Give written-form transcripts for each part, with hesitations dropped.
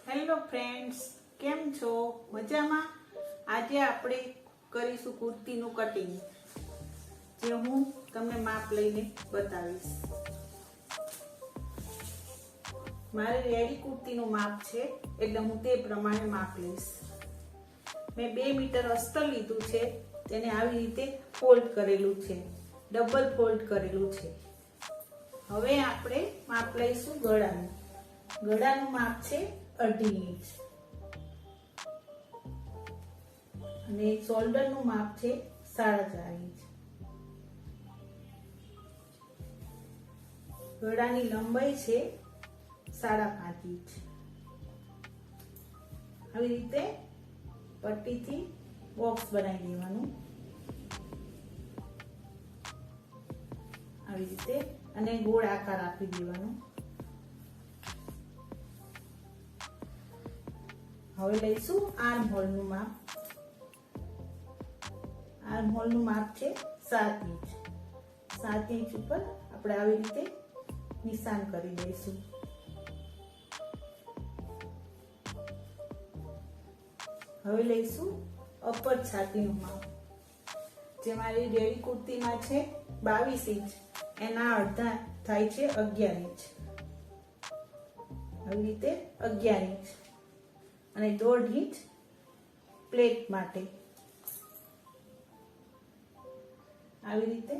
Hello friends, કેમ છો? મજામાં? આજે આપણે કરીશું કુર્તીનું કટિંગ, જે હું તમને માપ લઈને બતાવીશ. મારે રેડી કુર્તીનું માપ છે, એટલે હું તે પ્રમાણે માપ લઈશ. મેં 2 મીટર અસ્તર લીધું છે, તેને આવી રીતે ફોલ્ડ કરેલું છે, ડબલ ફોલ્ડ કરેલું છે. હવે આપણે માપ લઈશું ગળાનું. ગળાનું માપ છે 2.5 ઇંચ અને શોલ્ડરનું માપ છે 4.5 ઇંચ. ગળાની લંબાઈ છે 5.5 ઇંચ. આવી રીતે પટ્ટીથી બોક્સ બનાવી દેવાનું, આવી રીતે, અને ગોળ આકાર આપી દેવાનો. હવે લઈશું આર્મ હોલનું માપ. આર્મ હોલનું માપ છે 7 ઇંચ. 7 ઇંચ ઉપર આપણે આવી રીતે નિશાન કરી દઈશું. હવે લઈશું અપર છાતીનું માપ. જે મારી રેડી કુર્તીમાં છે 22 ઇંચ, એના અડધા થાય છે 11 ઇંચ. આવી રીતે 11 ઇંચ અને 1.5 ઇંચ પ્લેટ માટે. આવી રીતે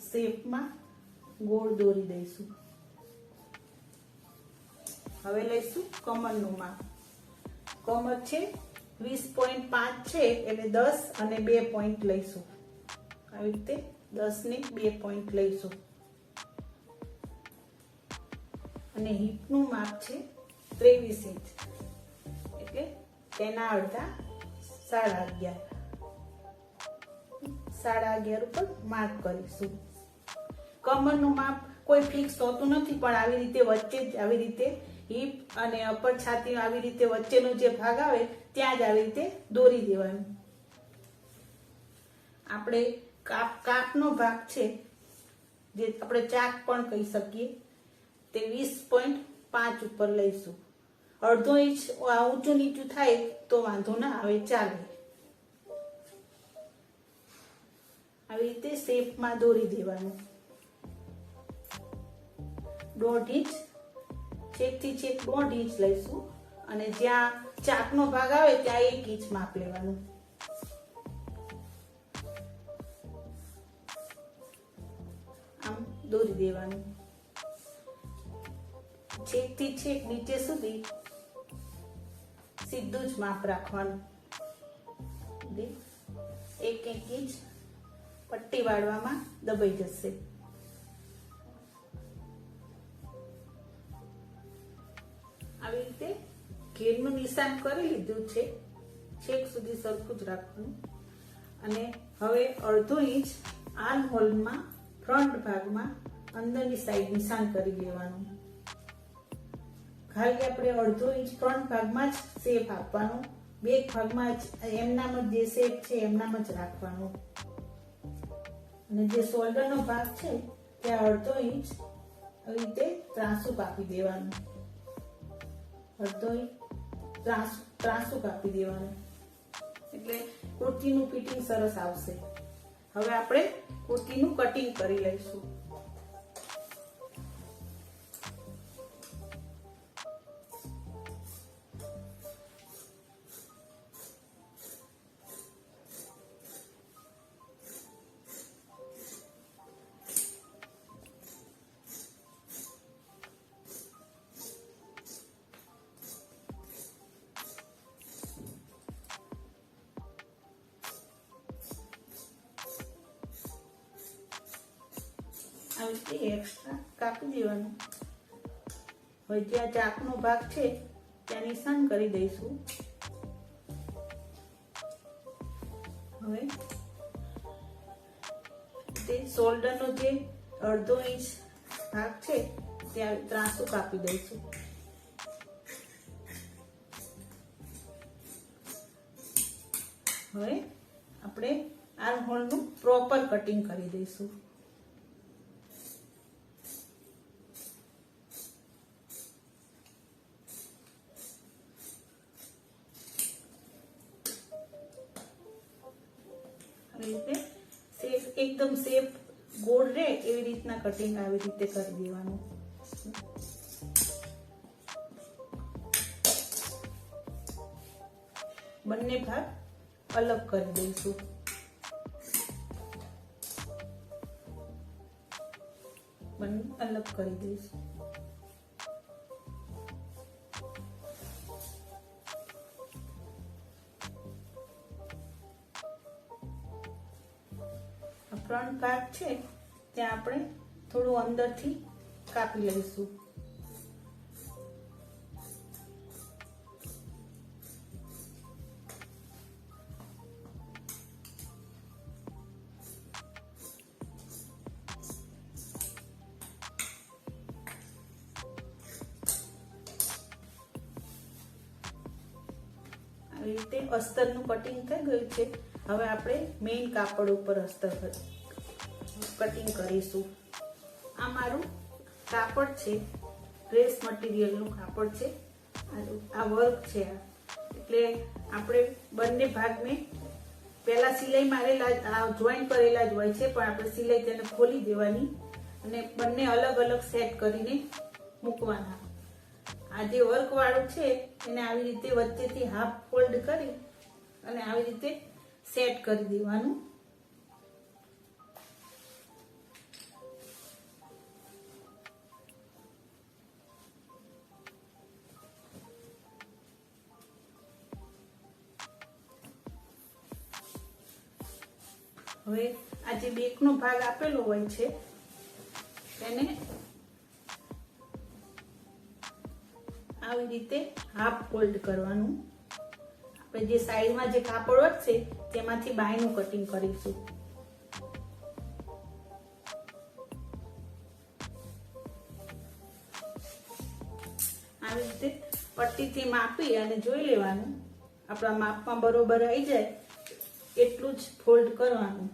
શેપમાં ગોળ દોરી દઈશું. હવે લઈશું કમરનું માપ. કમર છે 20.5 છે, એટલે 10 અને 2 પોઈન્ટ લઈશું. આવી રીતે 10 ને 2 પોઈન્ટ લઈશું. અને હિપનું માપ છે 23 ઇંચ, એટલે તેના અડધા 11.5. 11.5 ઉપર માર્ક કરીશું. કમરનું માપ કોઈ ફિક્સ હોતું નથી, પણ આવી રીતે વચ્ચે જ, આવી રીતે હિપ અને અપર છાતી આવી રીતે વચ્ચેનો જે ભાગ આવે ત્યાં જ આવી રીતે દોરી દેવાનું. આપણે કાપનો ભાગ છે, જે આપણે ચાક પણ કહી શકીએ, તે 20.5 ઉપર લઈશું. 1/2 ઇંચ ઊંચું નીચું થાય તો વાંધો ના આવે, ચાલે. આવી રીતે શેપમાં દોરી દેવાનું. 1.5 ઇંચ, છેકથી છેક 1.5 ઇંચ લઈશું, અને જ્યાં ચાકનો ભાગ આવે ત્યાં 1 ઇંચ માપ લેવાનું. આમ દોરી દેવાનું. છેકથી છેક નીચે સુધી સીધું જ માપ રાખવાનું. 1 ઇંચ પટ્ટી વાળવામાં દબાઈ જશે. આવી રીતે ઘેરનું નિશાન કરી લીધું છે, છેક સુધી સરખું જ રાખવાનું. અને હવે 1/2 ઇંચ આર્મ હોલમાં ફ્રન્ટ ભાગમાં અંદરની સાઈડ નિશાન કરી દેવાનું. ખાલી આપણે 1/2 ઇંચ ફ્રન્ટ ભાગમાં જ શેપ આપવાનો, બેક ભાગમાં જ એમનામ જ જે શેપ છે એમનામ જ રાખવાનો. અને જે શોલ્ડરનો ભાગ છે ત્યાં 1/2 ઇંચ આવી રીતે ત્રાંસુ કાપી દેવાનું. 1/2 ઇંચ ત્રાંસુ કાપી દેવાનું, એટલે કુર્તીનું ફિટિંગ સરસ આવશે. હવે આપણે કુર્તીનું કટિંગ કરી લઈશું. આવી રીતે એક્સ્ટ્રા કાપી દેવાનું. હવે જ્યાં ચાકનો ભાગ છે ત્યાં નિશાન કરી દઈશું. હવે તે શોલ્ડરનો જે 1/2 ઇંચ ભાગ છે ત્યાં ત્રાંસુ કાપી દઈશું. હવે આપણે આર્મ હોલનું પ્રોપર કટિંગ કરી દઈશું. રીતે શેપ એકદમ શેપ ગોળ રહે એવી રીતના કટિંગ આવી રીતે કરી દેવાનું. બંને ભાગ અલગ કરી દઈશું. બંને અલગ કરી દઈશું. ફ્રન્ટ ભાગ છે ત્યાં આપણે થોડું અંદરથી કાપી લઈશું. આવી રીતે અસ્તરનું કટિંગ થઈ ગયું છે. હવે આપણે મેઇન કાપડ ઉપર અસ્તર કટિંગ કરીશું. આ મારું કાપડ છે, ડ્રેસ મટીરિયલનું કાપડ છે. આ વર્ક છે. એટલે આપણે બંને ભાગને પહેલા સિલાઈ મારેલા જોઈન્ટ કરેલા જ હોય છે, પણ આપણે સિલાઈ તેને ખોલી દેવાની અને બંને અલગ અલગ સેટ કરીને મૂકવાના. આ જે વર્ક વાળું છે એને આવી રીતે વચ્ચેથી હાફ ફોલ્ડ કરી અને આવી રીતે સેટ કરી દેવાનું. હવે આ જે બેકનો ભાગ આપેલો હોય છે તેને આવી રીતે હાફ ફોલ્ડ કરવાનું. આપણે જે સાઈડમાં જે કાપડ વધશે તેમાંથી બાયનું કટિંગ કરીશું. આવી રીતે પટ્ટીથી માપી અને જોઈ લેવાનું. આપણા માપમાં બરોબર આવી જાય એટલું જ ફોલ્ડ કરવાનું.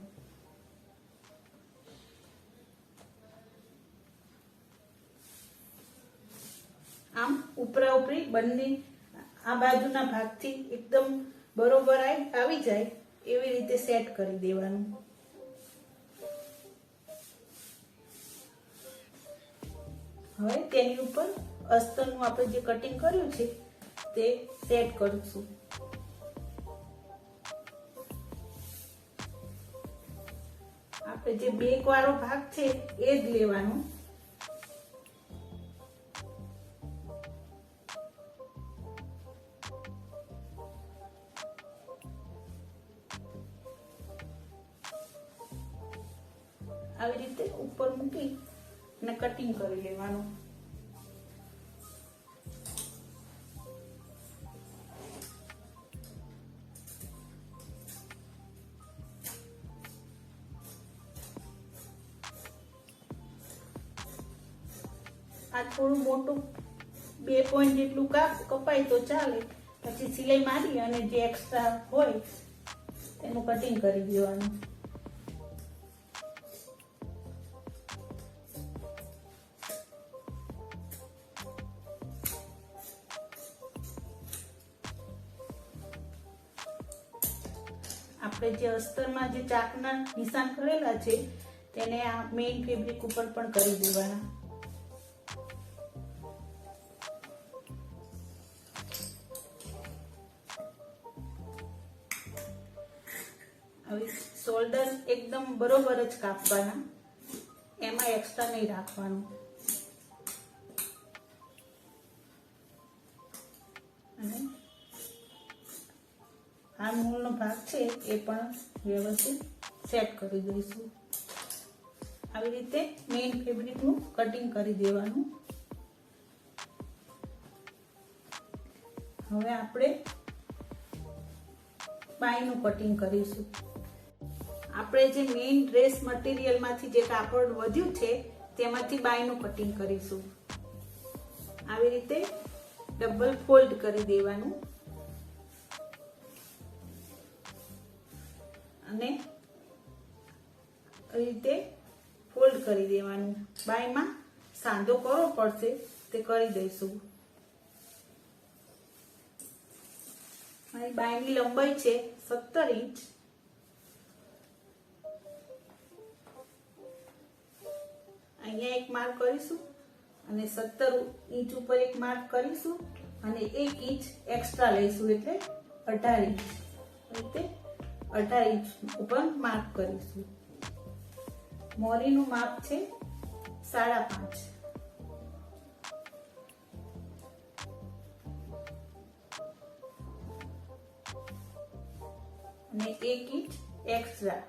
આમ ઉપરા ઉપરી બંને આ બાજુના ભાગથી એકદમ બરોબર આવી જાય એવી રીતે સેટ કરી દેવાનું. હવે તેની ઉપર અસ્તરનું આપણે જે કટિંગ કર્યું છે તે સેટ કરીશું. આપણે જે બેક વાળો ભાગ છે એ જ લેવાનો. આવી રીતે ઉપર મૂકી અને કટિંગ કરી લેવાનું. આ થોડું મોટું 2 પોઈન્ટ જેટલું કપાય તો ચાલે. પછી સિલાઈ મારી અને જે એક્સ્ટ્રા હોય તેનું કટિંગ કરી દેવાનું. આપણે જે અસ્તરમાં જે ચાકના નિશાન કરેલા છે તેને આ મેઇન ફેબ્રિક ઉપર પણ કરી દેવાના. હવે શોલ્ડર એકદમ બરોબર જ કાપવાના, એમાં એક્સ્ટ્રા નહીં રાખવાનું. અને આ મૂળનો ભાગ છે એ પણ વ્યવસ્થિત સેટ કરી દઈશું. આવી રીતે મેઇન ફેબ્રિકનું કટિંગ કરી દેવાનું. હવે આપણે બાયનું કટિંગ કરીશું. આપણે જે મેઇન ડ્રેસ મટીરિયલમાંથી જે કાપડ વધ્યું છે તેમાંથી બાયનું કટિંગ કરીશું. આવી રીતે ડબલ ફોલ્ડ કરી દેવાનું અને આવી રીતે ફોલ્ડ કરી દેવાનું. બાયમાં સાંધો કરવો પડશે તે કરી દઈશું. મારી બાયની લંબાઈ છે 17 ઇંચ અહીંયા એક માર્ક કરીશું અને 17 ઇંચ ઉપર એક માર્ક કરીશું અને 1 ઇંચ એક્સ્ટ્રા લઈશું એટલે 18 ઇંચ. રીતે 18 ઇંચ ઉપર માર્ક કરીશું. મોરીનું માપ છે 5.5. અને 1 ઇંચ એક્સ્ટ્રા.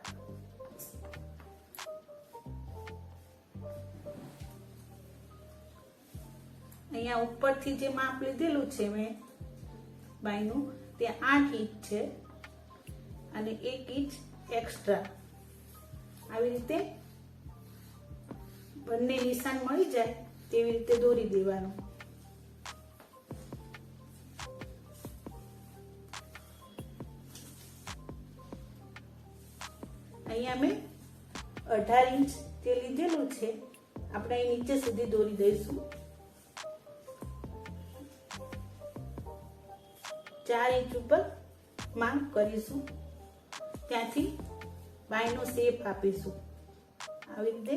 અહીંયા ઉપરથી જે માપ લીધેલું છે મેં બાયનું તે 8 ઇંચ છે અને 1 ઇંચ એક્સ્ટ્રા. આવી રીતે બંને નિશાન મળી જાય તેવી રીતે દોરી દેવાનું. અહીંયા મેં 18 ઇંચ તે લીધેલું છે, આપણે અહીં નીચે સુધી દોરી દઈશું. 4 ઇંચ ઉપર માર્ક કરીશું, ત્યાંથી બાયનો શેપ આપીશું. આવી રીતે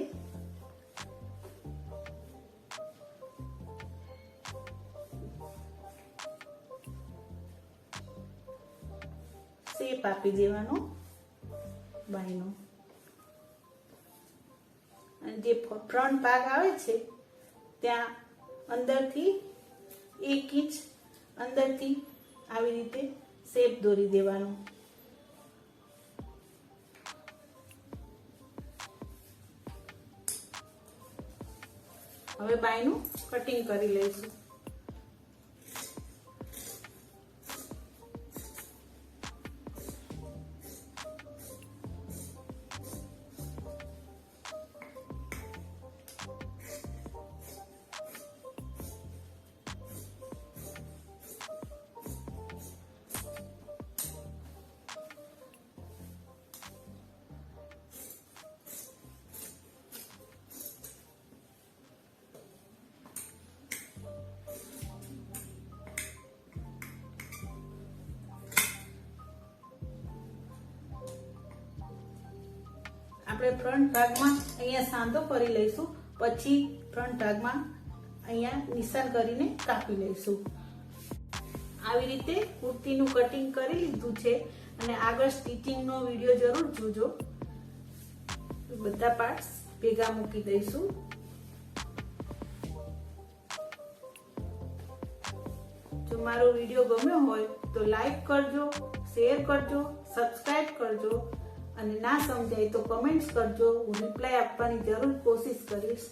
શેપ આપી દેવાનો બાયનો. અને જે ફ્રન્ટ ભાગ આવે છે ત્યાં અંદરથી 1 ઇંચ અંદરથી આવી રીતે શેપ દોરી દેવાનો. હવે બાયનું કટિંગ કરી લઈશું. આપણે ફ્રન્ટ ભાગમાં અહીંયા સાંધો કરી લઈશું, પછી ફ્રન્ટ ભાગમાં અહીંયા નિશાન કરીને કાપી લઈશું. આવી રીતે કુર્તીનું કટિંગ કરી લીધું છે અને આગળ સ્ટિચિંગનો વિડીયો જરૂર જોજો. બધા પાર્ટ્સ ભેગા મૂકી દઈશું. જો મારો વિડીયો ગમ્યો હોય તો લાઈક કરજો, શેર કરજો, સબસ્ક્રાઇબ કરજો અને ના સમજાય તો કમેન્ટ્સ કરજો. હું રિપ્લાય આપવાની જરૂર કોશિશ કરીશ.